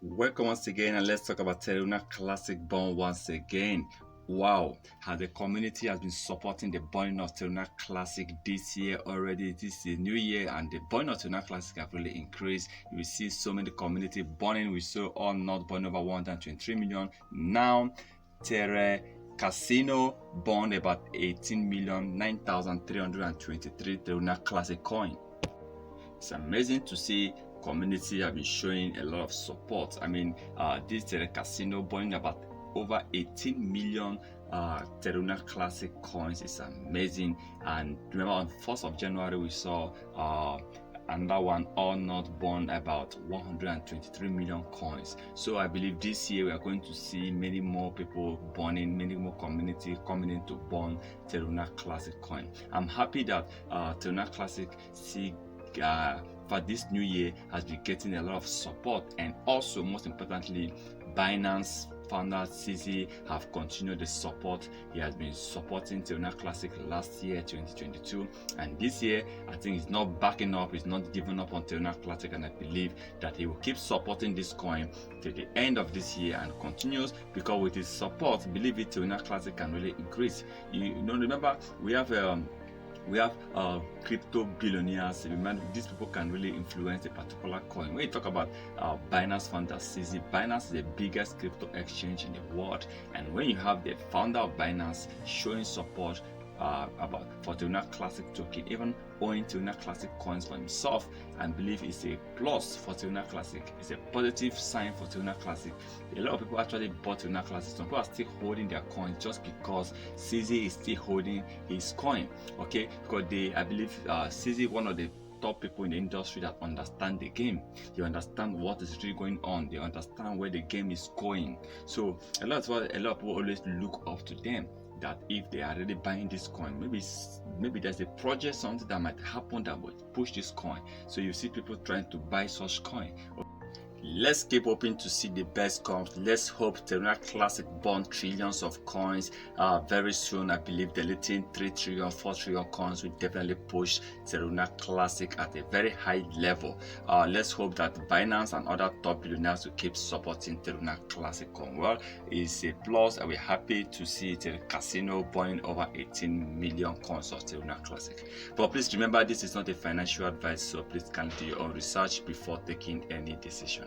Welcome once again, and let's talk about Terra Classic Bond once again. Wow, how the community has been supporting the burning of Terra Classic this year already. This is a new year, and the burning of Terra Classic have really increased. You will see so many community burning. We saw all not burning over 123 million. Now, Terra Casino burned about 18,009,323 Terra Classic coin. It's amazing to see community have been showing a lot of support. I mean, this Terra Casino buying about over 18 million Terra Classic coins is amazing. And remember, on 1st of January we saw another one all not born about 123 million coins. So I believe this year we are going to see many more people burning, many more community coming in to burn Terra Classic coin. I'm happy that Terra Classic for this new year has been getting a lot of support, and also most importantly, Binance founder CZ have continued the support. He has been supporting Terra Classic last year 2022, and this year I think he's not backing up, he's not giving up on Terra Classic, and I believe that he will keep supporting this coin till the end of this year and continues, because with his support, believe it, Terra Classic can really increase. You know, remember, we have crypto billionaires. Remember, these people can really influence a particular coin. When you talk about Binance founder CZ, Binance is the biggest crypto exchange in the world, and when you have the founder of Binance showing support for Terra Classic token, even owning Terra Classic coins for himself, I believe it's a plus for Terra Classic. It's a positive sign for Terra Classic. A lot of people actually bought Terra Classic. Some people are still holding their coins just because CZ is still holding his coin. Okay, because I believe CZ, one of the top people in the industry that understand the game. They understand what is really going on. They understand where the game is going. So a lot of people always look up to them, that if they are really buying this coin, maybe there's a project, something that might happen that would push this coin. So you see people trying to buy such coin. Let's keep hoping to see the best comes. Let's hope Terra Classic burn trillions of coins very soon. I believe deleting 3 trillion, 4 trillion coins will definitely push Terra Classic at a very high level. Let's hope that Binance and other top billionaires will keep supporting Terra Classic coin. Well, it's a plus, and we're happy to see Terra Casino buying over 18 million coins of Terra Classic. But please remember, this is not a financial advice, so please can do your own research before taking any decision.